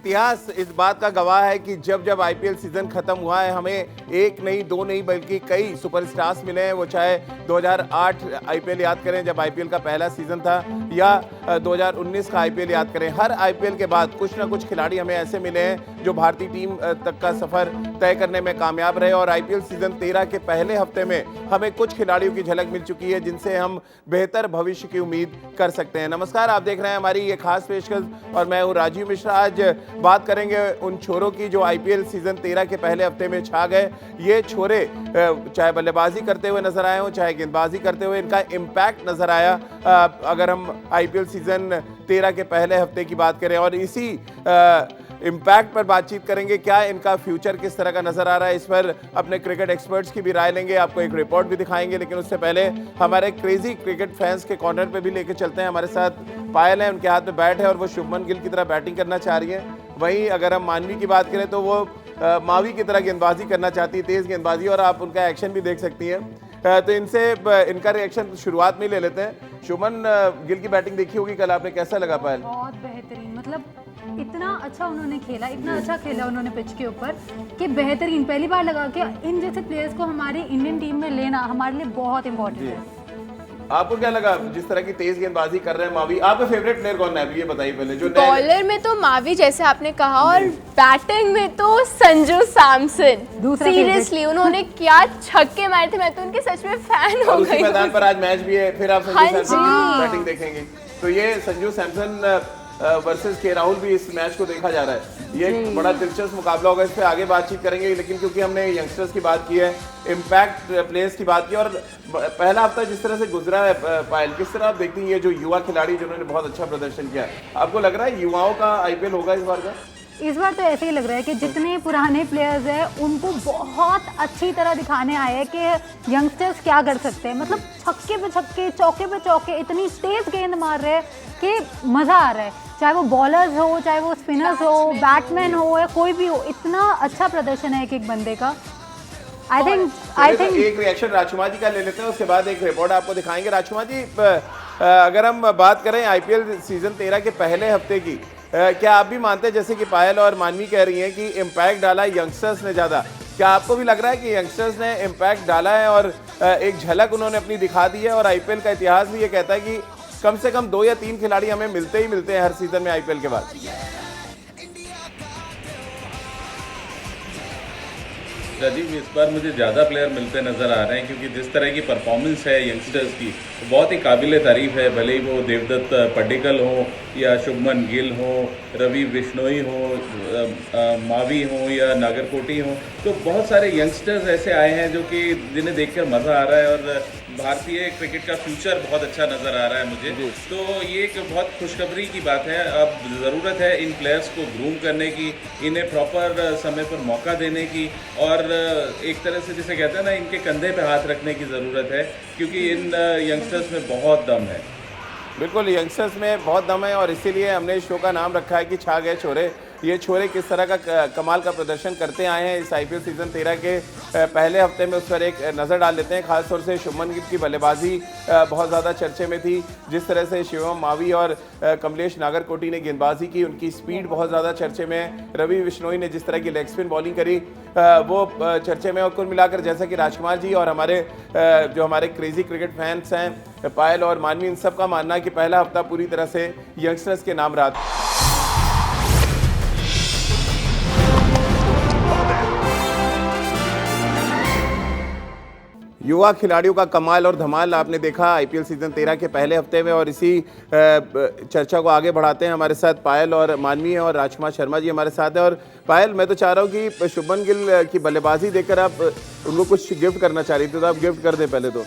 इतिहास इस बात का गवाह है कि जब जब आईपीएल सीजन खत्म हुआ है, हमें एक नहीं, दो नहीं, बल्कि कई सुपरस्टार्स मिले हैं। वो चाहे 2008 आईपीएल याद करें जब आईपीएल का पहला सीजन था, या 2019 का आईपीएल याद करें। हर आईपीएल के बाद कुछ ना कुछ खिलाड़ी हमें ऐसे मिले हैं जो भारतीय टीम तक का सफर तय करने में कामयाब रहे। और आईपीएल सीजन 13 के पहले हफ्ते में हमें कुछ खिलाड़ियों की झलक मिल चुकी है जिनसे हम बेहतर भविष्य की उम्मीद कर सकते हैं। नमस्कार, आप देख रहे हैं हमारी ये खास पेशकश और मैं हूं राजीव मिश्रा। आज बात करेंगे उन छोरों की जो आईपीएल सीजन 13 के पहले हफ्ते में छा गए। ये छोरे चाहे बल्लेबाजी करते हुए नजर आए हो, चाहे गेंदबाजी करते हुए, इनका इम्पैक्ट नजर आया। अगर हम आईपीएल सीजन 13 के पहले हफ्ते की बात करें और इसी इम्पैक्ट पर बातचीत करेंगे, क्या इनका फ्यूचर किस तरह का नजर आ रहा है, इस पर अपने क्रिकेट एक्सपर्ट्स की भी राय लेंगे, आपको एक रिपोर्ट भी दिखाएंगे। लेकिन उससे पहले हमारे क्रेजी क्रिकेट फैंस के कॉर्नर पे भी लेके चलते हैं। हमारे साथ पायल है, उनके हाथ में बैट है और वो शुभमन गिल की तरह बैटिंग करना चाह रही है। वहीं अगर हम मानवी की बात करें तो वो मावी की तरह गेंदबाजी करना चाहती है, तेज गेंदबाजी, और आप उनका एक्शन भी देख सकती हैं। तो इनसे इनका रिएक्शन शुरुआत में ही ले लेते हैं। शुभमन गिल की बैटिंग देखी होगी कल, आपने कैसा लगा पायल? बहुत बेहतरीन, मतलब इतना अच्छा उन्होंने खेला, इतना अच्छा खेला उन्होंने पिच के ऊपर कि बेहतरीन। पहली बार लगा कि इन जैसे प्लेयर्स को हमारी इंडियन टीम में लेना हमारे लिए बहुत इंपॉर्टेंट है। आपको क्या लगा जिस तरह की तेज गेंदबाजी कर रहे हैं मावी? आपका फेवरेट प्लेयर कौन है, ये बताइए पहले। जो बॉलर में तो मावी जैसे आपने कहा, और बैटिंग में तो संजू सैमसन। सीरियसली उन्होंने क्या छक्के मारे थे, मैं तो उनके सच में फैन हो गई। मैदान पर आज मैच भी है, फिर आप संजू सैमसन की बैटिंग देखेंगे। तो ये संजू सैमसन वर्सेस के राहुल भी इस मैच को देखा जा रहा है। ये एक बड़ा दिलचस्प मुकाबला होगा, इस पे आगे बातचीत करेंगे। लेकिन क्योंकि हमने यंगस्टर्स की बात की है, इम्पैक्ट प्लेयर्स की बात की, और पहला हफ्ता जिस तरह से गुजरा है पायल, किस तरह आप देखती हैं ये जो युवा खिलाड़ी जिन्होंने बहुत अच्छा प्रदर्शन किया, आपको लग रहा है युवाओं का आईपीएल होगा इस बार का? इस बार तो ऐसे ही लग रहा है कि जितने पुराने प्लेयर्स हैं उनको बहुत अच्छी तरह दिखाने आए हैं कि यंगस्टर्स क्या कर सकते हैं। मतलब छक्के पे छक्के, चौके पे चौके, इतनी तेज गेंद मार रहे हैं कि मज़ा आ रहा है। चाहे वो बॉलर्स हो, चाहे वो स्पिनर्स हो, बैट्समैन हो, या कोई भी हो, इतना अच्छा प्रदर्शन है एक बंदे का। आई थिंक एक रिएक्शन राजकुमार जी का ले लेते हैं, उसके बाद एक रिपोर्ट आपको दिखाएंगे। राजकुमार जी, अगर हम बात करें आईपीएल सीजन 13 के पहले हफ्ते की, क्या आप भी मानते हैं जैसे कि पायल और मानवी कह रही हैं कि इम्पैक्ट डाला यंगस्टर्स ने ज़्यादा? क्या आपको भी लग रहा है कि यंगस्टर्स ने इम्पैक्ट डाला है और एक झलक उन्होंने अपनी दिखा दी है? और आईपीएल का इतिहास भी ये कहता है कि कम से कम 2 या 3 खिलाड़ी हमें मिलते ही मिलते हैं हर सीजन में आईपीएल के बाद। राजीव, इस बार मुझे ज़्यादा प्लेयर मिलते नज़र आ रहे हैं क्योंकि जिस तरह की परफॉर्मेंस है यंगस्टर्स की बहुत ही काबिल तारीफ़ है। भले ही वो देवदत्त पड्डीकल हो या शुभमन गिल हो, रवि बिश्नोई हो, मावी हो या नागरकोटी हो, तो बहुत सारे यंगस्टर्स ऐसे आए हैं जो कि जिन्हें देखकर मज़ा आ रहा है और भारतीय क्रिकेट का फ्यूचर बहुत अच्छा नज़र आ रहा है मुझे। तो ये एक बहुत खुशखबरी की बात है। अब ज़रूरत है इन प्लेयर्स को ग्रूम करने की, इन्हें प्रॉपर समय पर मौका देने की, और एक तरह से जिसे कहते हैं ना, इनके कंधे पे हाथ रखने की ज़रूरत है क्योंकि इन यंगस्टर्स में बहुत दम है। बिल्कुल, यंगस्टर्स में बहुत दम है और इसीलिए हमने इस शो का नाम रखा है कि छा गए छोरे। ये छोरे किस तरह का कमाल का प्रदर्शन करते आए हैं इस आईपीएल सीजन 13 के पहले हफ्ते में, उस पर एक नज़र डाल लेते हैं। खासतौर से शुभमन गिल की बल्लेबाजी बहुत ज़्यादा चर्चे में थी। जिस तरह से शिवम मावी और कमलेश नागरकोटी ने गेंदबाजी की, उनकी स्पीड बहुत ज़्यादा चर्चे में है। रवि बिश्नोई ने जिस तरह की लेग स्पिन बॉलिंग करी वो चर्चे में। और कुल मिलाकर जैसा कि राजकुमार जी और जो हमारे क्रेजी क्रिकेट फैंस हैं पायल और मानवी, इन सब का मानना है कि पहला हफ्ता पूरी तरह से यंगस्टर्स के नाम रहा। युवा खिलाड़ियों का कमाल और धमाल आपने देखा आईपीएल सीजन 13 के पहले हफ्ते में, और इसी चर्चा को आगे बढ़ाते हैं। हमारे साथ पायल और मानवी हैं और राजकुमार शर्मा जी हमारे साथ हैं। और पायल, मैं तो चाह रहा हूँ कि शुभमन गिल की बल्लेबाजी देखकर आप उनको कुछ गिफ्ट करना चाह रही थी, तो आप गिफ्ट कर दें पहले तो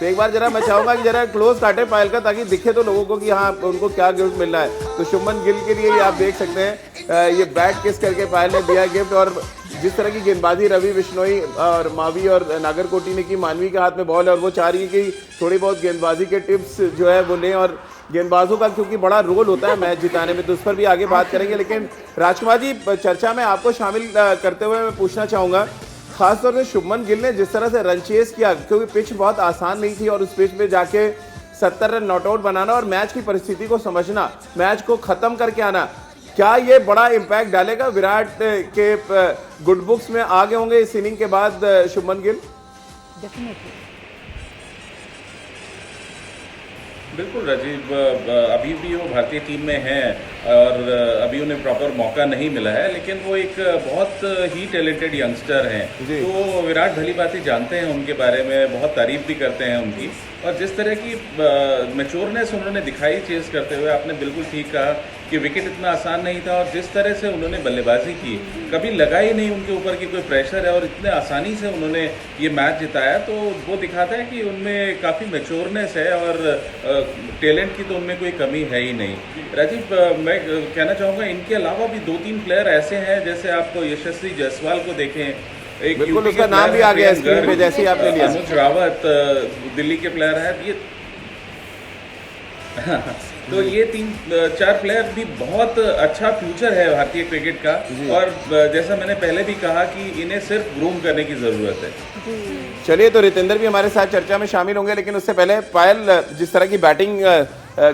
एक बार जरा मैं चाहूँगा कि जरा क्लोज काटे पायल का, ताकि दिखे तो लोगों को कि हाँ उनको क्या गिफ्ट मिल रहा है। तो शुभमन गिल के लिए ये आप देख सकते हैं, ये बैट किस करके पायल ने दिया गिफ्ट। और जिस तरह की गेंदबाजी रवि बिश्नोई और मावी और नागरकोटी ने की, मानवी के हाथ में बॉल है और वो चाह रही है कि थोड़ी बहुत गेंदबाजी के टिप्स जो है वो लें। और गेंदबाजों का क्योंकि बड़ा रोल होता है मैच जिताने में, तो उस पर भी आगे बात करेंगे। लेकिन राजकुमार जी, चर्चा में आपको शामिल करते हुए मैं पूछना चाहूँगा, खासतौर से शुभमन गिल ने जिस तरह से रन चेस किया, क्योंकि पिच बहुत आसान नहीं थी, और उस पिच पे जाके 70 रन नॉट आउट बनाना और मैच की परिस्थिति को समझना, मैच को खत्म करके आना, क्या ये बड़ा इम्पैक्ट डालेगा? विराट के गुड बुक्स में आगे होंगे इस इनिंग के बाद शुभमन गिल? डेफिनेटली। बिल्कुल राजीव, अभी भी वो भारतीय टीम में हैं और अभी उन्हें प्रॉपर मौका नहीं मिला है, लेकिन वो एक बहुत ही टैलेंटेड यंगस्टर हैं। तो विराट भली बात ही जानते हैं उनके बारे में, बहुत तारीफ भी करते हैं उनकी। और जिस तरह की मैच्योरनेस उन्होंने दिखाई चेस करते हुए, आपने बिल्कुल ठीक कहा कि विकेट इतना आसान नहीं था और जिस तरह से उन्होंने बल्लेबाजी की, कभी लगा ही नहीं उनके ऊपर कि कोई प्रेशर है और इतने आसानी से उन्होंने ये मैच जिताया। तो वो दिखाता है कि उनमें काफ़ी मैच्योरनेस है और टैलेंट की तो उनमें कोई कमी है ही नहीं। राजीव, मैं कहना चाहूँगा इनके अलावा भी 2-3 प्लेयर ऐसे हैं, जैसे आप यशस्वी जायसवाल को देखें, एक बिल्कुल उसका नाम भी आ गया स्क्रीन पे जैसे ही आपने लिया, अनुज रावत दिल्ली के प्लेयर हैं ये तो ये 3-4 प्लेयर भी बहुत अच्छा फ्यूचर है भारतीय क्रिकेट का। और जैसा मैंने पहले भी कहा कि इन्हें सिर्फ ग्रूम करने की ज़रूरत है। चलिए, तो रितेंद्र भी हमारे साथ चर्चा में शामिल होंगे, लेकिन उससे पहले पायल, जिस तरह की बैटिंग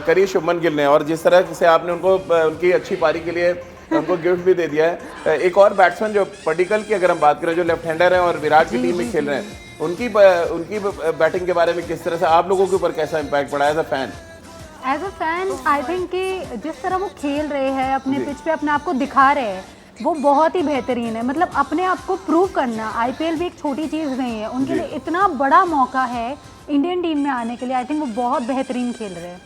करी शुभमन गिल ने और जिस तरह से आपने उनको उनकी अच्छी पारी के लिए उनको गिफ्ट भी दे दिया है, एक और बैट्समैन जो पडिक्कल की अगर हम बात करें, जो लेफ्ट हैंडर हैं और विराट की टीम में खेल रहे हैं, उनकी बैटिंग के बारे में किस तरह से आप लोगों के ऊपर कैसा इम्पैक्ट पड़ा as a fan? As a fan I think कि जिस तरह वो खेल रहे हैं, अपने पिच पे अपने आप को दिखा रहे हैं, वो बहुत ही बेहतरीन है। मतलब अपने आप को प्रूव करना, आईपीएल भी एक छोटी चीज़ नहीं है, उनके लिए इतना बड़ा मौका है इंडियन टीम में आने के लिए। आई थिंक वो बहुत बेहतरीन खेल रहे हैं,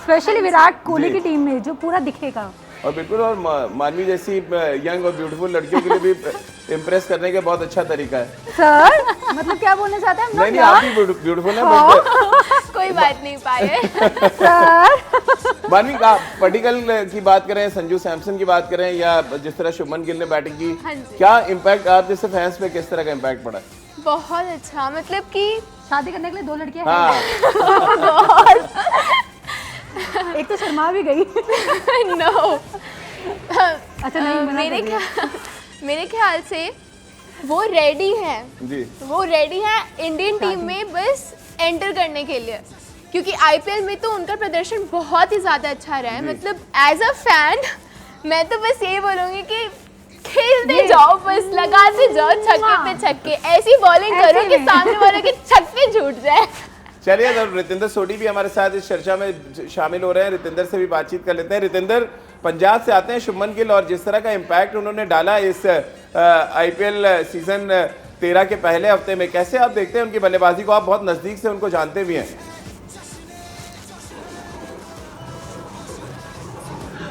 स्पेशली विराट कोहली की टीम में जो पूरा दिखेगा। और बिल्कुल, और मानवी जैसी यंग और ब्यूटीफुल लड़कियों के लिए भी इम्प्रेस करने का बहुत अच्छा तरीका है। सर मतलब क्या बोलना चाहते हैं? नहीं, आप भी ब्यूटीफुल हैं। कोई बात नहीं पाए सर। मानवी, पडिक्कल की बात करें, संजू सैमसन की बात करें, या जिस तरह शुभमन गिल ने बैटिंग की, क्या इम्पैक्ट आप जैसे फैंस पे किस तरह का इम्पैक्ट पड़ा? बहुत अच्छा, मतलब कि शादी करने के लिए 2 लड़कियां हाँ। एक तो शर्मा भी गई। नो अच्छा, नहीं, मेरे ख्याल से वो रेडी है जी, वो रेडी है इंडियन टीम में बस एंटर करने के लिए, क्योंकि आईपीएल में तो उनका प्रदर्शन बहुत ही ज़्यादा अच्छा रहा है। मतलब एज अ फैन मैं तो बस ये बोलूँगी कि खेलते जाओ, बस लगाते जाओ छक्के पे छक्के, ऐसी बॉलिंग करो कि सामने वाले के छक्के छूट जाए। चलिए, तो रितेंद्र सोढी भी हमारे साथ इस चर्चा में शामिल हो रहे हैं। रितेंद्र से भी बातचीत कर लेते हैं। रितेंद्र, पंजाब से आते हैं शुभमन गिल, और जिस तरह का इम्पैक्ट उन्होंने डाला इस आईपीएल सीजन 13 के पहले हफ्ते में, कैसे आप देखते हैं उनकी बल्लेबाजी को? आप बहुत नजदीक से उनको जानते भी हैं।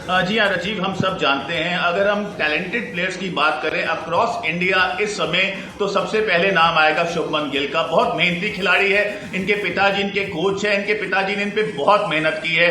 जी हाँ राजीव, हम सब जानते हैं, अगर हम टैलेंटेड प्लेयर्स की बात करें अक्रॉस इंडिया इस समय, तो सबसे पहले नाम आएगा शुभमन गिल का। बहुत मेहनती खिलाड़ी है, इनके पिताजी इनके कोच हैं, इनके पिताजी ने इन पे बहुत मेहनत की है।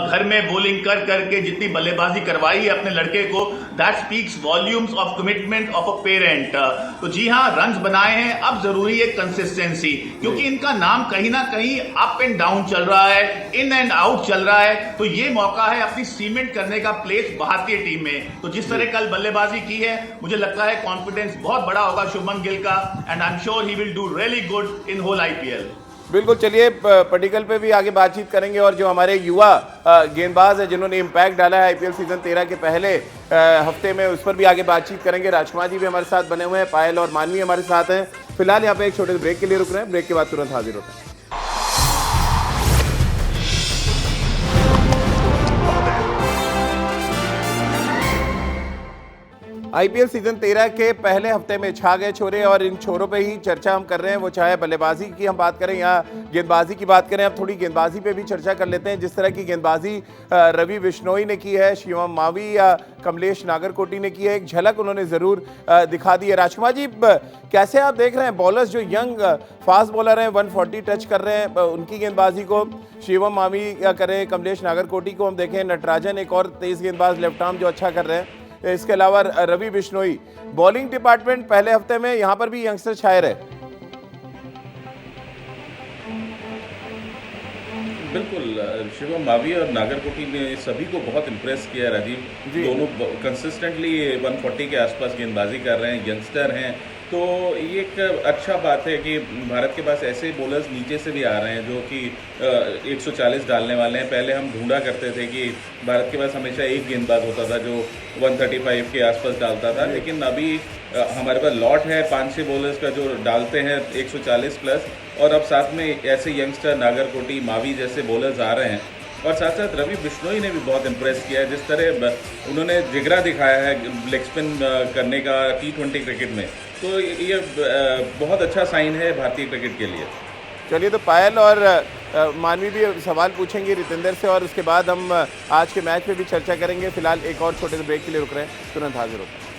घर में बॉलिंग कर करके जितनी बल्लेबाजी करवाई है अपने लड़के को, that speaks volumes of commitment of a parent. तो जी हाँ, रन्स बनाए हैं, अब जरूरी है कंसिस्टेंसी, क्योंकि इनका नाम कहीं ना कहीं अप एंड डाउन चल रहा है, इन एंड आउट चल रहा है। तो ये मौका है अपनी सीमेंट करने का प्लेस भारतीय टीम में। तो जिस तरह कल बल्लेबाजी की है, मुझे लगता है कॉन्फिडेंस बहुत बड़ा होगा शुभमन गिल का, and I am sure he will do really good in whole IPL. बिल्कुल, चलिए पडिक्कल पे भी आगे बातचीत करेंगे, और जो हमारे युवा गेंदबाज है जिन्होंने इम्पैक्ट डाला है आईपीएल सीजन 13 के पहले हफ्ते में, उस पर भी आगे बातचीत करेंगे। राजकुमार जी भी हमारे साथ बने हुए हैं, पायल और मानवी हमारे साथ हैं। फिलहाल यहाँ पे एक छोटे ब्रेक के लिए रुक रहे हैं, ब्रेक के बाद तुरंत हाजिर होते हैं। आईपीएल सीजन 13 के पहले हफ्ते में छा गए छोरे, और इन छोरों पे ही चर्चा हम कर रहे हैं। वो चाहे बल्लेबाजी की हम बात करें या गेंदबाजी की बात करें, अब थोड़ी गेंदबाजी पे भी चर्चा कर लेते हैं। जिस तरह की गेंदबाजी रवि बिश्नोई ने की है, शिवम मावी या कमलेश नागरकोटी ने की है, एक झलक उन्होंने ज़रूर दिखा दी है। राजकुमार जी, कैसे आप देख रहे हैं बॉलर्स जो यंग फास्ट बॉलर हैं, 140 टच कर रहे हैं, उनकी गेंदबाजी को? शिवम मावी या करें, कमलेश नागरकोटी को हम देखें, नटराजन एक और तेज़ गेंदबाज लेफ्ट आर्म जो अच्छा कर रहे हैं, इसके अलावा रवि बिश्नोई। बॉलिंग डिपार्टमेंट पहले हफ्ते में यहां पर भी यंगस्टर छाए रहे। बिल्कुल, शिवम मावी और नागरकोटी ने सभी को बहुत इम्प्रेस किया राजीव। दोनों कंसिस्टेंटली 140 के आसपास गेंदबाजी कर रहे हैं, यंगस्टर हैं, तो ये एक अच्छा बात है कि भारत के पास ऐसे बॉलर्स नीचे से भी आ रहे हैं जो कि 140 डालने वाले हैं। पहले हम ढूंढा करते थे कि भारत के पास हमेशा एक गेंदबाज होता था जो 135 के आसपास डालता था, लेकिन अभी हमारे पास लॉट है 5-6 बॉलर्स का जो डालते हैं 140 प्लस, और अब साथ में ऐसे यंगस्टर नागरकोटी, मावी जैसे बॉलर्स आ रहे हैं। और साथ साथ रवि बिश्नोई ने भी बहुत इम्प्रेस किया है, जिस तरह उन्होंने जिगरा दिखाया है लेग स्पिन करने का T20 क्रिकेट में, तो ये बहुत अच्छा साइन है भारतीय क्रिकेट के लिए। चलिए, तो पायल और मानवी भी सवाल पूछेंगे रितेंद्र से, और उसके बाद हम आज के मैच पे भी चर्चा करेंगे। फिलहाल एक और छोटे से ब्रेक के लिए रुक रहे हैं, तुरंत हाजिर होते हैं।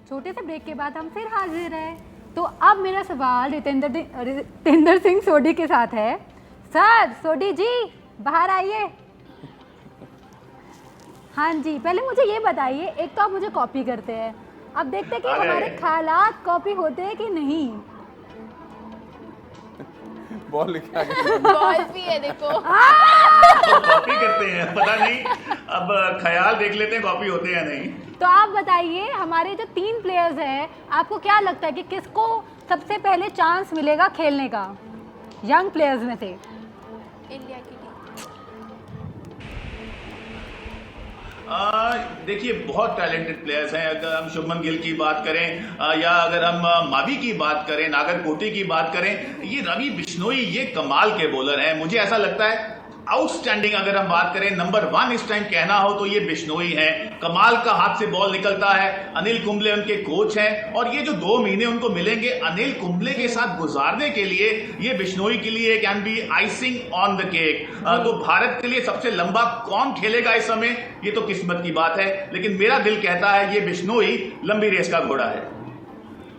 छोटे से ब्रेक के बाद हम फिर हाजिर हैं। तो अब मेरा सवाल रितेंद्र सिंह सोडी के साथ है। सर, सोडी जी बाहर आइए। हाँ जी, पहले मुझे ये बताइए, एक तो आप मुझे कॉपी करते हैं, अब देखते हैं कि हमारे ख्यालात कॉपी होते हैं कि नहीं। बॉल लेके आ गए। बॉल भी है देखो। कॉपी करते हैं, पता नहीं, अब ख्याल देख लेते हैं कॉपी होते हैं या नहीं। तो आप बताइए, हमारे जो 3 प्लेयर्स हैं, आपको क्या लगता है कि किसको सबसे पहले चांस मिलेगा खेलने का यंग प्लेयर्स में से? इंडिया की टीम। देखिए, बहुत टैलेंटेड प्लेयर्स हैं। अगर हम शुभमन गिल की बात करें या अगर हम मावी की बात करें, नागरकोटी की बात करें, ये रवि बिश्नोई ये कमाल के बॉलर हैं। मुझे ऐसा लगता है आउटस्टैंडिंग अगर हम बात करें, नंबर 1 इस टाइम कहना हो तो ये बिश्नोई है। कमाल का हाथ से बॉल निकलता है। अनिल कुंबले उनके कोच हैं, और ये जो 2 महीने उनको मिलेंगे अनिल कुंबले के साथ गुजारने के लिए, ये बिश्नोई के लिए can be icing on the cake. तो भारत के लिए सबसे लंबा कौन खेलेगा इस समय, ये तो किस्मत की बात है, लेकिन मेरा दिल कहता है ये बिश्नोई लंबी रेस का घोड़ा है।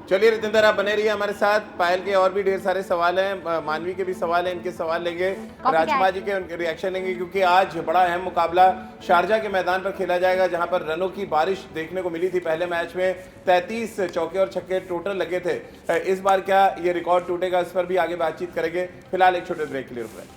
चलिए रितेंद्र, आप बने रहिए हमारे साथ। पायल के और भी ढेर सारे सवाल हैं, मानवी के भी सवाल हैं, इनके सवाल लेंगे, राजकुमार जी के उनके रिएक्शन लेंगे, क्योंकि आज बड़ा अहम मुकाबला शारजा के मैदान पर खेला जाएगा, जहां पर रनों की बारिश देखने को मिली थी। पहले मैच में 33 चौके और छक्के टोटल लगे थे। इस बार क्या ये रिकॉर्ड टूटेगा, इस पर भी आगे बातचीत करेंगे। फिलहाल एक छोटे ब्रेक के लिए रुक रहे हैं।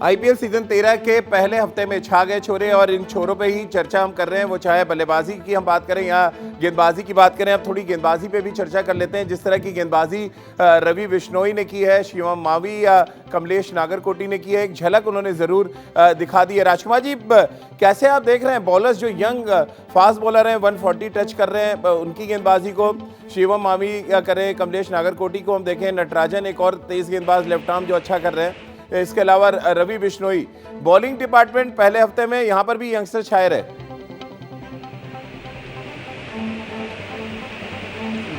आईपीएल सीजन 13 के पहले हफ्ते में छा गए छोरे, और इन छोरों पे ही चर्चा हम कर रहे हैं। वो चाहे बल्लेबाजी की हम बात करें या गेंदबाजी की बात करें। अब थोड़ी गेंदबाजी पे भी चर्चा कर लेते हैं। जिस तरह की गेंदबाजी रवि बिश्नोई ने की है, शिवम मावी या कमलेश नागरकोटी ने की है, एक झलक उन्होंने जरूर दिखा दी है। राजकुमार जी, कैसे आप देख रहे हैं बॉलर्स जो यंग फास्ट बॉलर हैं, 140 टच कर रहे हैं, उनकी गेंदबाजी को? शिवम मावी या करें, कमलेश नागरकोटी को हम देखें, नटराजन एक और तेज गेंदबाज लेफ्ट आर्म जो अच्छा कर रहे हैं। इसके अलावा रवि बिश्नोई। बॉलिंग डिपार्टमेंट पहले हफ्ते में यहां पर भी यंगस्टर छाए रहे।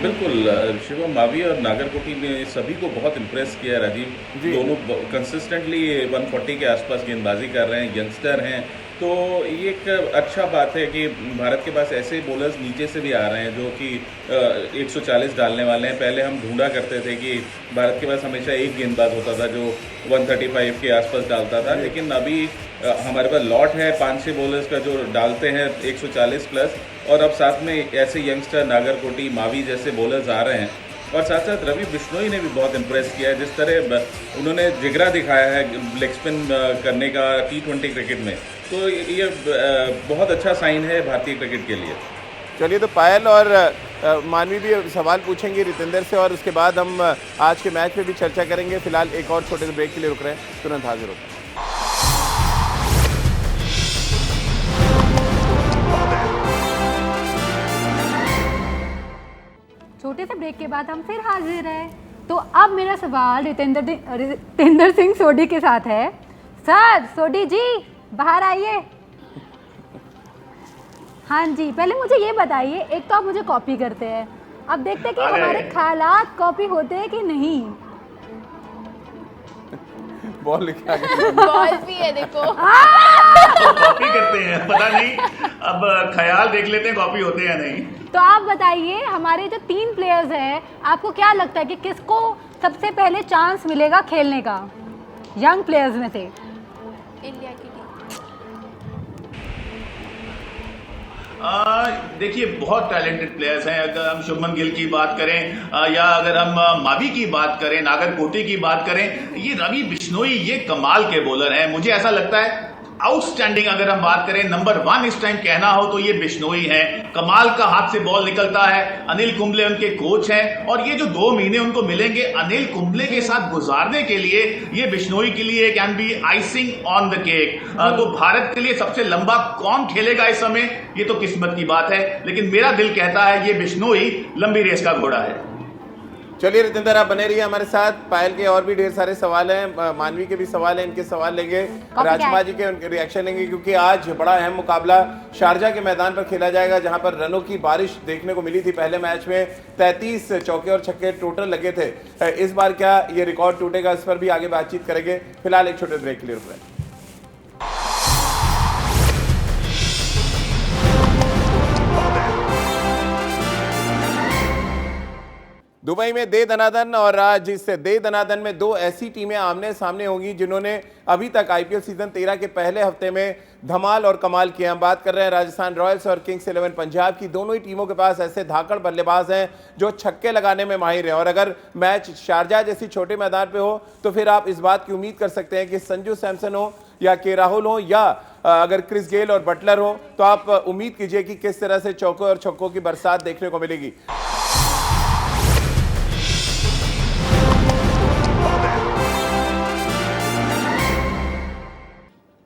बिल्कुल, शिवम मावी और नागरकोटी ने सभी को बहुत इम्प्रेस किया है राजीव। दोनों कंसिस्टेंटली 140 के आसपास गेंदबाजी कर रहे हैं, यंगस्टर हैं, तो ये एक अच्छा बात है कि भारत के पास ऐसे बॉलर्स नीचे से भी आ रहे हैं जो कि 140 डालने वाले हैं। पहले हम ढूंढा करते थे कि भारत के पास हमेशा एक गेंदबाज होता था जो 135 के आसपास डालता था, लेकिन अभी हमारे पास लॉट है 5-6 बॉलर्स का जो डालते हैं 140 प्लस, और अब साथ में ऐसे यंगस्टर नागरकोटी, मावी जैसे बॉलर्स आ रहे हैं। और साथ साथ रवि बिश्नोई ने भी बहुत इम्प्रेस किया है, जिस तरह उन्होंने जिगरा दिखाया है लेग स्पिन करने का T20 क्रिकेट में, तो ये बहुत अच्छा साइन है भारतीय क्रिकेट के लिए। चलिए, तो पायल और मानवी भी सवाल पूछेंगे रितेंद्र से, और उसके बाद हम आज के मैच पे भी चर्चा करेंगे। फिलहाल एक और छोटे से ब्रेक के लिए रुक रहे हैं, तुरंत हाजिर होते हैं। छोटे से ब्रेक के बाद हम फिर हाजिर हैं। तो अब मेरा सवाल रितेंद्र सिंह सोडी के साथ है। सर, सोडी जी बाहर आइए। हाँ जी, पहले मुझे ये बताइए, एक तो आप मुझे कॉपी करते हैं, अब देखते हैं कि हमारे ख्यालात कॉपी होते हैं कि नहीं। बॉल लेके आ गए। बॉल भी है देखो। कॉपी करते हैं, पता नहीं, अब ख्याल देख लेते हैं कॉपी होते हैं या नहीं। तो आप बताइए, हमारे जो 3 प्लेयर्स हैं, आपको क्या लगता है कि किसको सबसे पहले चांस मिलेगा खेलने का यंग प्लेयर्स में से? इंडिया की टीम। देखिए बहुत टैलेंटेड प्लेयर्स हैं। अगर हम शुभमन गिल की बात करें या अगर हम मावी की बात करें, नागरकोटी की बात करें, ये रवि बिश्नोई ये कमाल के बॉलर हैं। मुझे ऐसा लगता है आउटस्टैंडिंग अगर हम बात करें नंबर 1 इस टाइम कहना हो तो ये बिश्नोई है। कमाल का हाथ से बॉल निकलता है। अनिल कुंबले उनके कोच हैं और ये जो 2 महीने उनको मिलेंगे अनिल कुंबले के साथ गुजारने के लिए, ये बिश्नोई के लिए can be icing on the cake. तो भारत के लिए सबसे लंबा कौन खेलेगा इस समय, ये तो किस्मत की बात है, लेकिन मेरा दिल कहता है ये बिश्नोई लंबी रेस का घोड़ा है। चलिए रितेंद्र, आप बने रहिए हमारे साथ। पायल के और भी ढेर सारे सवाल हैं, मानवी के भी सवाल हैं, इनके सवाल लेंगे, राजकुमार जी के उनके रिएक्शन लेंगे, क्योंकि आज बड़ा अहम मुकाबला शारजा के मैदान पर खेला जाएगा, जहां पर रनों की बारिश देखने को मिली थी। पहले मैच में 33 चौके और छक्के टोटल लगे थे। इस बार क्या ये रिकॉर्ड टूटेगा, इस पर भी आगे बातचीत करेंगे। फिलहाल एक छोटे ब्रेक के लिए रुक रहे हैं। दुबई में दे दनादन, और आज इस दे दनादन में 2 ऐसी टीमें आमने सामने होंगी जिन्होंने अभी तक आईपीएल सीजन 13 के पहले हफ्ते में धमाल और कमाल किया। हम बात कर रहे हैं राजस्थान रॉयल्स और किंग्स 11 पंजाब की। दोनों ही टीमों के पास ऐसे धाकड़ बल्लेबाज हैं जो छक्के लगाने में माहिर हैं, और अगर मैच शारजा जैसी छोटे मैदान पे हो तो फिर आप इस बात की उम्मीद कर सकते हैं कि संजू सैमसन हो या के राहुल हो या अगर क्रिस गेल और बटलर हो, तो आप उम्मीद कीजिए कि किस तरह से चौकों और छक्कों की बरसात देखने को मिलेगी।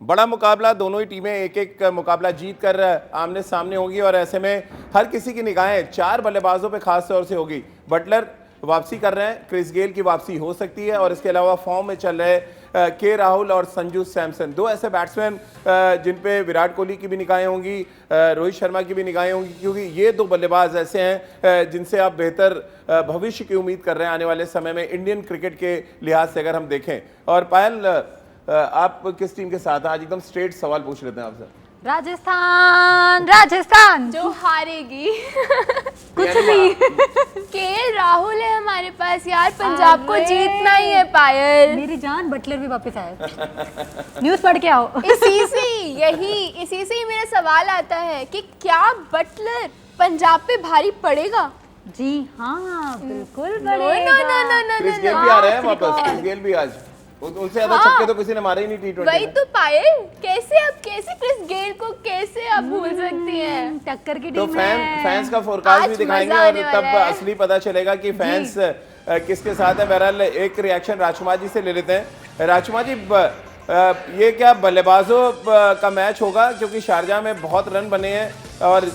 बड़ा मुकाबला, दोनों ही टीमें एक एक मुकाबला जीत कर आमने सामने होगी, और ऐसे में हर किसी की निगाहें 4 बल्लेबाजों पे खास तौर से होगी। बटलर वापसी कर रहे हैं, क्रिस गेल की वापसी हो सकती है, और इसके अलावा फॉर्म में चल रहे के राहुल और संजू सैमसन, 2 ऐसे बैट्समैन जिन पे विराट कोहली की भी निगाहें होंगी, रोहित शर्मा की भी निगाहें होंगी, क्योंकि ये 2 बल्लेबाज ऐसे हैं जिनसे आप बेहतर भविष्य की उम्मीद कर रहे हैं आने वाले समय में इंडियन क्रिकेट के लिहाज से अगर हम देखें। और पायल, आप किस टीम के साथ? आज एकदम स्ट्रेट सवाल पूछ लेते हैं आपसे। राजस्थान। राजस्थान जो हारेगी कुछ भी। केएल राहुल है हमारे पास यार, पंजाब को जीतना ही है। पायल मेरी जान, बटलर भी वापस आए। न्यूज़ पढ़ के आओ। इसी से ही मेरा सवाल आता है कि क्या बटलर पंजाब पे भारी पड़ेगा? जी हाँ, बिल्कुल नो पड़ेगा। क्रिस गेल भी आ रहे हैं वापस। क्रिस गेल भी आज, उनसे ज्यादा छक्के तो किसी ने मारे ही नहीं T20 वही में। तो पायल, कैसे क्रिस गेल को कैसे आप भूल सकती हैं? टक्कर की तो टीम है। फैंस का फोरकास्ट भी आज दिखाएंगे, मजा और आने तब वाला है। असली पता चलेगा कि फैंस किसके साथ है। बहरहाल एक रिएक्शन राजकुमार जी से ले लेते हैं। राजकुमार जी, ये क्या बल्लेबाजों का मैच होगा, क्योंकि शारजाह में बहुत रन बने हैं, और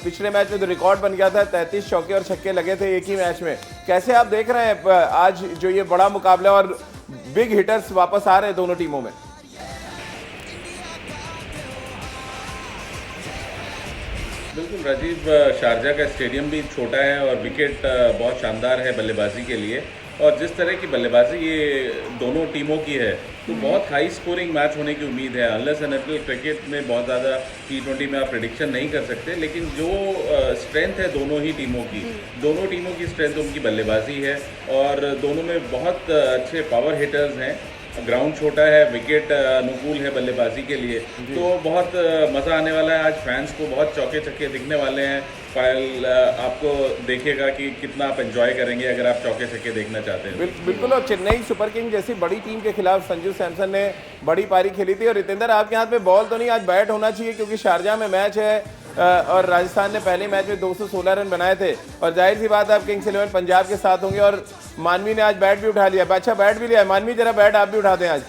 पिछले मैच में तो रिकॉर्ड बन गया था, 33 चौके और छक्के लगे थे एक ही मैच में। कैसे आप देख रहे हैं आज जो ये बड़ा मुकाबला और बिग हिटर्स वापस आ रहे हैं दोनों टीमों में? बिल्कुल राजीव, शारजा का स्टेडियम भी छोटा है और विकेट बहुत शानदार है बल्लेबाजी के लिए, और जिस तरह की बल्लेबाजी ये दोनों टीमों की है तो बहुत हाई स्कोरिंग मैच होने की उम्मीद है। अनलेस एंड अनटिल क्रिकेट में बहुत ज़्यादा T20 में आप प्रेडिक्शन नहीं कर सकते, लेकिन जो स्ट्रेंथ है दोनों ही टीमों की स्ट्रेंथ उनकी बल्लेबाजी है, और दोनों में बहुत अच्छे पावर हिटर्स हैं। ग्राउंड छोटा है, विकेट अनुकूल है बल्लेबाजी के लिए, तो बहुत मज़ा आने वाला है। आज फैंस को बहुत चौके छक्के दिखने वाले हैं। पायल, आपको देखिएगा कि कितना आप एंजॉय करेंगे अगर आप चौके छक्के देखना चाहते हैं। बिल्कुल, और चेन्नई सुपर किंग जैसी बड़ी टीम के खिलाफ संजू सैमसन ने बड़ी पारी खेली थी। और रितेंद्र, आपके हाथ में बॉल तो नहीं, आज बैट होना चाहिए, क्योंकि शारजाह में मैच है, और राजस्थान ने पहले मैच में 216 रन बनाए थे, और जाहिर सी बात है आप किंग्स 11 पंजाब के साथ होंगे, और मानवी ने आज बैट भी उठा लिया। अच्छा, बैट भी लिया। मानवी, जरा बैट आप भी उठा दें आज।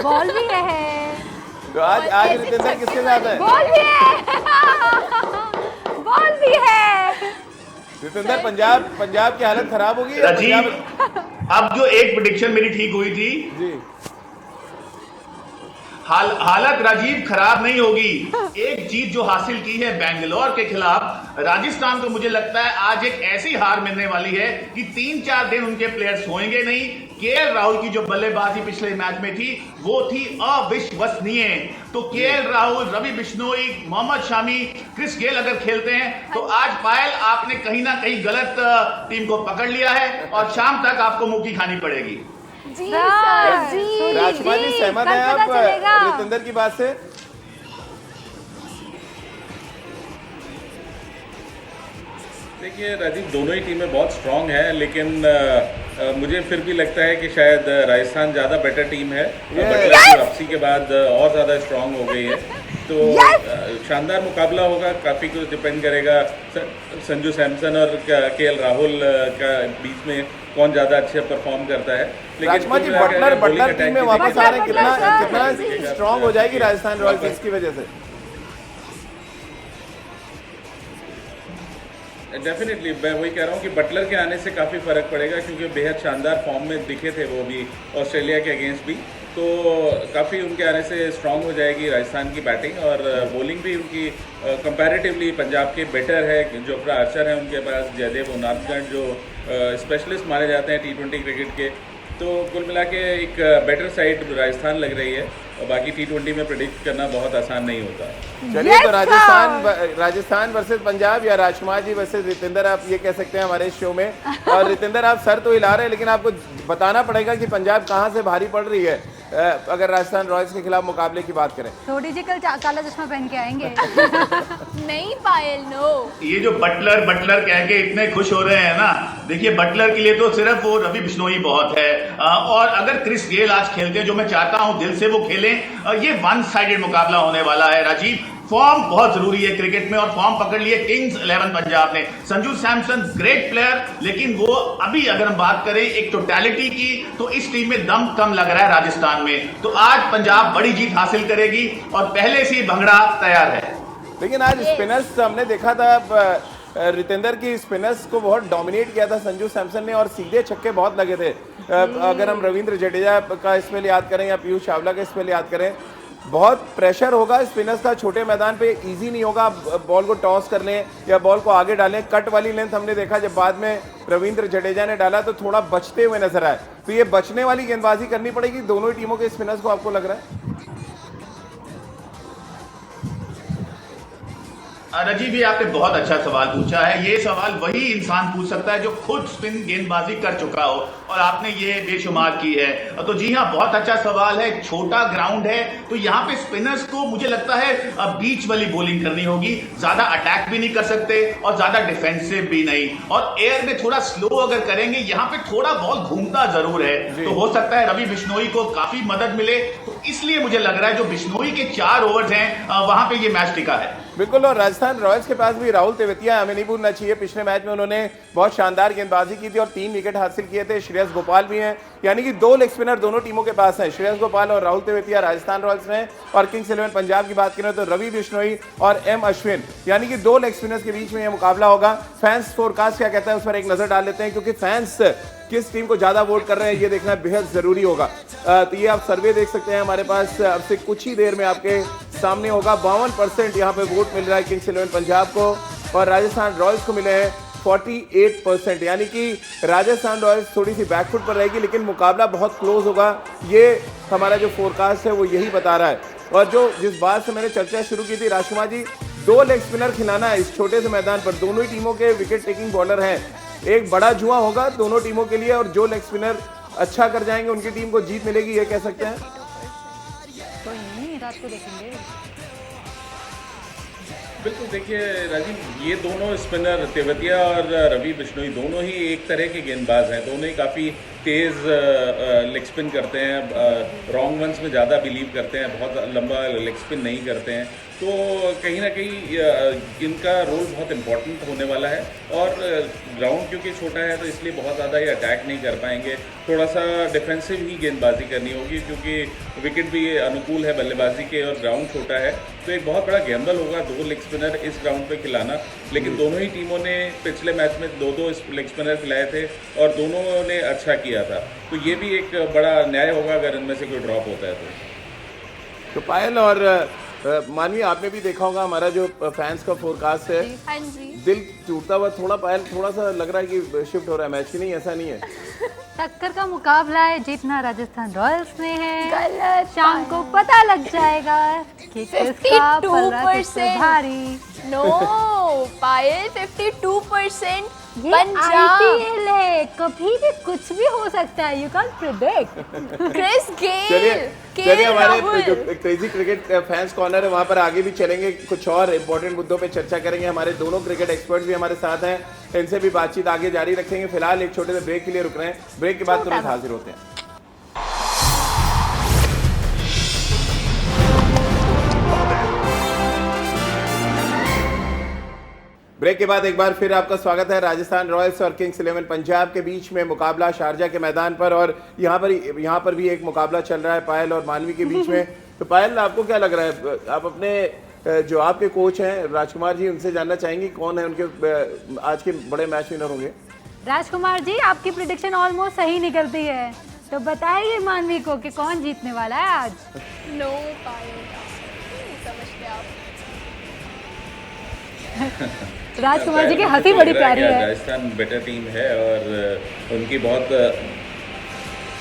बॉल भी है तो आज रितेंद्र किसके साथ है? बॉल भी है। बॉल भी है। रितेंद्र, पंजाब की हालत खराब होगी। राजीव, अब जो एक प्रेडिक्शन मेरी ठीक हुई थी जी, हालत राजीव खराब नहीं होगी। एक जीत जो हासिल की है बेंगलोर के खिलाफ, राजस्थान को मुझे लगता है आज एक ऐसी हार मिलने वाली है कि 3-4 दिन उनके प्लेयर्स सोएंगे नहीं। केएल राहुल की जो बल्लेबाजी पिछले मैच में थी वो थी अविश्वसनीय। तो केएल राहुल, रवि बिश्नोई, मोहम्मद शामी, क्रिस गेल अगर खेलते हैं तो आज पायल आपने कहीं ना कहीं गलत टीम को पकड़ लिया है, और शाम तक आपको मुंह की खानी पड़ेगी। जी सर, जी राजकुमार जी, सहमत हैं आप रितेंद्र की बात से? देखिए राजीव, दोनों ही टीमें बहुत स्ट्रांग हैं, लेकिन मुझे फिर भी लगता है कि शायद राजस्थान ज़्यादा बेटर टीम है। बटलर की वापसी के बाद और ज़्यादा स्ट्रांग हो गई है, तो शानदार मुकाबला होगा। काफ़ी कुछ डिपेंड करेगा संजू सैमसन और केएल राहुल का बीच में कौन ज़्यादा अच्छे परफॉर्म करता है। राजमा जी, बटलर टीम में वापस आ रहे हैं, कितना स्ट्रांग हो जाएगी राजस्थान रॉयल्स इसकी वजह से? डेफिनेटली मैं वही कह रहा हूँ कि बटलर के आने से काफ़ी फ़र्क पड़ेगा, क्योंकि बेहद शानदार फॉर्म में दिखे थे वो भी ऑस्ट्रेलिया के अगेंस्ट भी, तो काफ़ी उनके आने से स्ट्रांग हो जाएगी राजस्थान की बैटिंग। और बॉलिंग भी उनकी कंपैरेटिवली पंजाब के बेटर है। जोफ्रा आर्चर है उनके पास, जयदेव उनादगढ़ जो स्पेशलिस्ट माने जाते हैं T20 क्रिकेट के, तो कुल मिला के एक बेटर साइड राजस्थान लग रही है। और बाकी T20 में प्रेडिक्ट करना बहुत आसान नहीं होता। चलिए, तो राजस्थान वर्सेस पंजाब या राजकुमार जी वर्सेस रितेंद्र, आप ये कह सकते हैं हमारे शो में। और रितेंद्र, आप सर तो हिला रहे हैं, लेकिन आपको बताना पड़ेगा कि पंजाब कहाँ से भारी पड़ रही है अगर राजस्थान रॉयल्स के खिलाफ मुकाबले की बात करें। थोड़ी जी कल काला चश्मा पहन के आएंगे। नहीं पायल, नो। ये जो बटलर बटलर कह के इतने खुश हो रहे हैं ना, देखिए बटलर के लिए तो सिर्फ वो रवि बिश्नोई बहुत है। और अगर क्रिस गेल आज खेलते हैं, जो मैं चाहता हूं दिल से वो खेलें, ये वन साइडेड मुकाबला होने वाला है। राजीव, फॉर्म बहुत जरूरी है क्रिकेट में, और फॉर्म पकड़ लिए किंग्स 11 पंजाब ने। संजू सैमसन ग्रेट प्लेयर, लेकिन वो अभी अगर हम बात करें एक टोटलिटी की, तो इस टीम में दम कम लग रहा है राजस्थान में। तो आज पंजाब बड़ी जीत हासिल करेगी और पहले से ही भंगड़ा तैयार है। लेकिन आज स्पिनर्स हमने देखा था, रितेंद्र की स्पिनर्स को बहुत डोमिनेट किया था संजू सैमसन ने, और सीधे छक्के बहुत लगे थे। अगर हम रविंद्र जडेजा का स्पेल याद करें या पीयूष चावला का स्पेल याद करें, बहुत प्रेशर होगा स्पिनर्स का छोटे मैदान पे। इजी नहीं होगा बॉल को टॉस कर लें या बॉल को आगे डालें। कट वाली लेंथ हमने देखा जब बाद में रविंद्र जडेजा ने डाला तो थोड़ा बचते हुए नजर आए। तो ये बचने वाली गेंदबाजी करनी पड़ेगी दोनों ही टीमों के स्पिनर्स को, आपको लग रहा है? राजीव, ये आपने बहुत अच्छा सवाल पूछा है। ये सवाल वही इंसान पूछ सकता है जो खुद स्पिन गेंदबाजी कर चुका हो, और आपने ये बेशुमार की है। तो जी हाँ, बहुत अच्छा सवाल है। छोटा ग्राउंड है, तो यहाँ पे स्पिनर्स को मुझे लगता है बीच वाली बॉलिंग करनी होगी। ज्यादा अटैक भी नहीं कर सकते और ज्यादा डिफेंसिव भी नहीं, और एयर में थोड़ा स्लो अगर करेंगे, यहाँ पे थोड़ा बॉल घूमता जरूर है, तो हो सकता है रवि बिश्नोई को काफी मदद मिले। तो इसलिए मुझे लग रहा है जो बिश्नोई के 4 ओवर्स हैं वहां पे ये मैच टिका है। बिल्कुल, और राजस्थान रॉयल्स के पास भी राहुल तेवतिया हमें नहीं भूलना चाहिए। पिछले मैच में उन्होंने बहुत शानदार गेंदबाजी की थी और 3 विकेट हासिल किए थे। श्रेयस गोपाल भी हैं, यानी कि 2 लेग स्पिनर दोनों टीमों के पास हैं, श्रेयस गोपाल और राहुल तेवतिया राजस्थान रॉयल्स में। और किंग्स 11 पंजाब की बात करें तो रवि बिश्नोई और एम अश्विन, यानी कि 2 लेग स्पिनर्स के बीच में यह मुकाबला होगा। फैंस फोरकास्ट क्या कहता है उस पर एक नजर डाल लेते हैं, क्योंकि फैंस किस टीम को ज्यादा वोट कर रहे हैं ये देखना बेहद जरूरी होगा। तो ये आप सर्वे देख सकते हैं हमारे पास, अब से कुछ ही देर में आपके सामने होगा। 52% यहाँ पे वोट मिल रहा है किंग्स 11 पंजाब को, और राजस्थान रॉयल्स को मिले हैं 48%, यानी कि राजस्थान रॉयल्स थोड़ी सी बैकफुट पर रहेगी, लेकिन मुकाबला बहुत क्लोज होगा। ये हमारा जो फोरकास्ट है वो यही बता रहा है। और जो जिस बात से मैंने चर्चा शुरू की थी राजकुमार जी, 2 लेग स्पिनर खिलाना है इस छोटे से मैदान पर। दोनों ही टीमों के विकेट टेकिंग बॉलर हैं, एक बड़ा जुआ होगा दोनों टीमों के लिए, और जो लेग स्पिनर अच्छा कर जाएंगे उनकी टीम को जीत मिलेगी, ये कह सकते हैं। कोई नहीं, रात को देखेंगे। बिल्कुल, देखिए राजीव, ये दोनों स्पिनर तेवतिया और रवि बिश्नोई दोनों ही एक तरह के गेंदबाज हैं। दोनों ही काफ़ी तेज़ लेग स्पिन करते हैं, रॉन्ग वंस में ज़्यादा बिलीव करते हैं, बहुत लंबा लेग स्पिन नहीं करते हैं। तो कहीं ना कहीं इनका रोल बहुत इम्पोर्टेंट होने वाला है। और ग्राउंड क्योंकि छोटा है तो इसलिए बहुत ज़्यादा ये अटैक नहीं कर पाएंगे। थोड़ा सा डिफेंसिव ही गेंदबाजी करनी होगी, क्योंकि विकेट भी अनुकूल है बल्लेबाजी के और ग्राउंड छोटा है। तो एक बहुत बड़ा गैम्बल होगा 2 लेग स्पिनर इस ग्राउंड पे खिलाना। लेकिन दोनों ही टीमों ने पिछले मैच में 2-2 लेग स्पिनर खिलाए थे और दोनों ने अच्छा किया था। तो ये भी एक बड़ा न्याय होगा अगर इनमें से कोई ड्रॉप होता है तो पायल और मानवी, आपने भी देखा होगा हमारा जो फैंस का फोरकास्ट है। हाँ जी, दिल टूटता हुआ थोड़ा पायल, थोड़ा सा लग रहा है कि शिफ्ट हो रहा है मैच की। नहीं, ऐसा नहीं है। टक्कर का मुकाबला है, जीतना राजस्थान रॉयल्स ने है। गलत, शाम को पता लग जाएगा कि किसका पलड़ा किससे भारी। नो पायल, 52% ये पंजाब। IPL है, कभी भी कुछ भी हो सकता है, यू कैन प्रिडिक्ट। क्रिस चलिए गेल, चलिए हमारे राहुल। जो क्रेजी क्रिकेट फैंस कॉर्नर है वहाँ पर आगे भी चलेंगे, कुछ और इंपॉर्टेंट मुद्दों पे चर्चा करेंगे। हमारे दोनों क्रिकेट एक्सपर्ट भी हमारे साथ हैं, इनसे भी बातचीत आगे जारी रखेंगे। फिलहाल एक छोटे से ब्रेक के लिए रुक रहे हैं, ब्रेक के बाद तुरंत हाजिर होते हैं। ब्रेक के बाद एक बार फिर आपका स्वागत है। राजस्थान रॉयल्स और किंग्स 11 पंजाब के बीच में मुकाबला शारजा के मैदान पर, और यहाँ पर भी एक मुकाबला चल रहा है पायल और मानवी के बीच में। तो पायल, आपको क्या लग रहा है, आप अपने जो आपके कोच हैं राजकुमार जी, उनसे जानना चाहेंगे कौन है उनके आज के बड़े मैच विनर होंगे? राजकुमार जी, आपकी प्रिडिक्शन ऑलमोस्ट सही निकलती है, तो बताइए मानवी को कि कौन जीतने वाला है आज। नो पायल, समझते आप। राजकुमार जी की मुझे हंसी तो बड़ी लग रहा है प्यारी कि है। राजस्थान बेटर टीम है और उनकी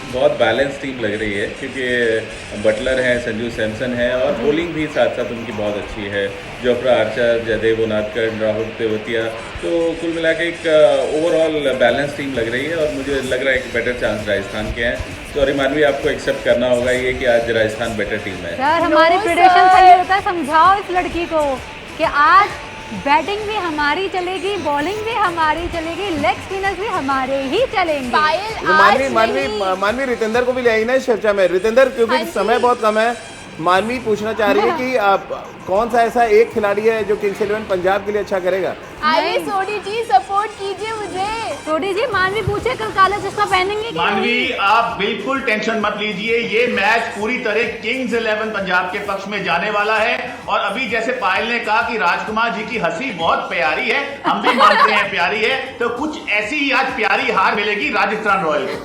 बहुत बैलेंस टीम लग रही है, क्योंकि बटलर हैं, संजू सैमसन है, और बॉलिंग भी साथ साथ उनकी बहुत अच्छी है। जोफ्रा आर्चर, जयदेव उनादकर, राहुल तेवतिया, तो कुल मिला के एक ओवरऑल बैलेंस टीम लग रही है और मुझे लग रहा है कि बेटर चांस राजस्थान के हैं। सॉरी मानवी, आपको एक्सेप्ट करना होगा ये कि आज राजस्थान बेटर टीम है। सर, हमारी No, प्रिडिक्शन sir। सही होता है, समझाओ इस लड़की को कि आज बैटिंग भी हमारी चलेगी, बॉलिंग भी हमारी चलेगी, लेग स्पिनर्स भी हमारे ही चलेंगे। पायल तो आज मानवी नहीं। मानवी रितेंद्र को भी ले आई ना इस चर्चा में। रितेंद्र, क्योंकि हाँ जी। समय बहुत कम है, मानवी पूछना चाह रही है कि आप कौन सा ऐसा एक खिलाड़ी है जो किंग्स 11 पंजाब के लिए अच्छा करेगा? आइए सोडी जी, सपोर्ट कीजिए मुझे। सोडी जी, मानवी पूछे कल काला चश्मा पहनेंगे कि मानवी, नहीं? आप बिल्कुल टेंशन मत लीजिए, ये मैच पूरी तरह किंग्स 11 पंजाब के पक्ष में जाने वाला है। और अभी जैसे पायल ने कहा कि राजकुमार जी की हंसी बहुत प्यारी है, हम भी मानते हैं प्यारी है, तो कुछ ऐसी ही आज प्यारी हार मिलेगी राजस्थान रॉयल्स को।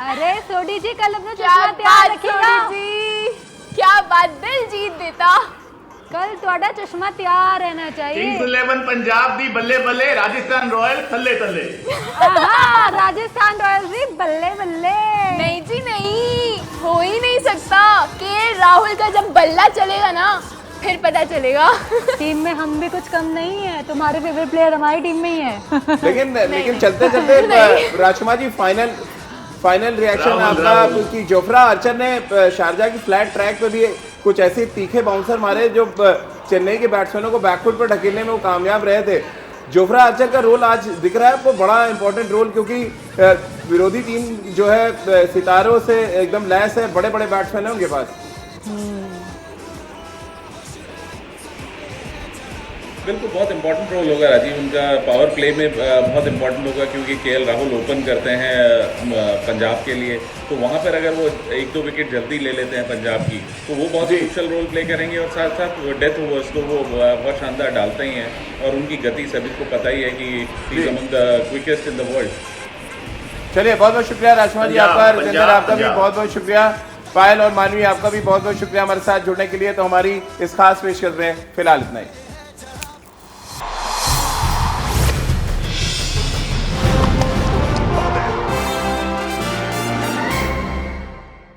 अरे सोडी जी, कल अपना क्या चश्मा तैयार बात रखिएगा। सोडी जी, क्या बात, दिल जीत देता। कल ਤੁਹਾਡਾ चश्मा तैयार रहना चाहिए। किंग्स 11 पंजाब दी बल्ले बल्ले, राजस्थान रॉयल थल्ले थल्ले। आहा, राजस्थान रॉयल्स भी बल्ले बल्ले। नहीं जी नहीं, हो ही नहीं सकता। के राहुल का जब बल्ला चलेगा ना, फिर पता चलेगा। टीम में हम भी कुछ कम नहीं है, तुम्हारे फेवरेट प्लेयर हमारी टीम में ही है। लेकिन चलते चलते राजकुमार जी, फाइनल रिएक्शन राहुल, आपका, राहुल। क्योंकि जोफ्रा आर्चर ने शारजा की फ्लैट ट्रैक पे भी कुछ ऐसे तीखे बाउंसर मारे जो चेन्नई के बैट्समैनों को बैकफुट पर ढकेलने में वो कामयाब रहे थे। जोफ्रा आर्चर का रोल आज दिख रहा है आपको, बड़ा इंपॉर्टेंट रोल, क्योंकि विरोधी टीम जो है सितारों से एकदम लैस है, बड़े बड़े बैट्समैन है उनके पास। बिल्कुल बहुत इंपॉर्टेंट रोल होगा राजीव, उनका पावर प्ले में बहुत इंपॉर्टेंट होगा, क्योंकि केएल राहुल ओपन करते हैं पंजाब के लिए, तो वहाँ पर अगर वो एक दो विकेट जल्दी ले लेते हैं पंजाब की, तो वो बहुत क्रूशियल रोल प्ले करेंगे। और साथ साथ डेथ ओवर्स तो वो बहुत शानदार डालते ही हैं, और उनकी गति सभी को पता ही है कि he is among the quickest in the world. चलिए, बहुत बहुत शुक्रिया राजकुमार जी आपका, पंजाब, रितेंद्र आपका भी पंजाब। बहुत बहुत शुक्रिया, पायल और मानवी आपका भी बहुत बहुत शुक्रिया हमारे साथ जुड़ने के लिए। तो हमारी इस खास पेशकश में फिलहाल इतना ही।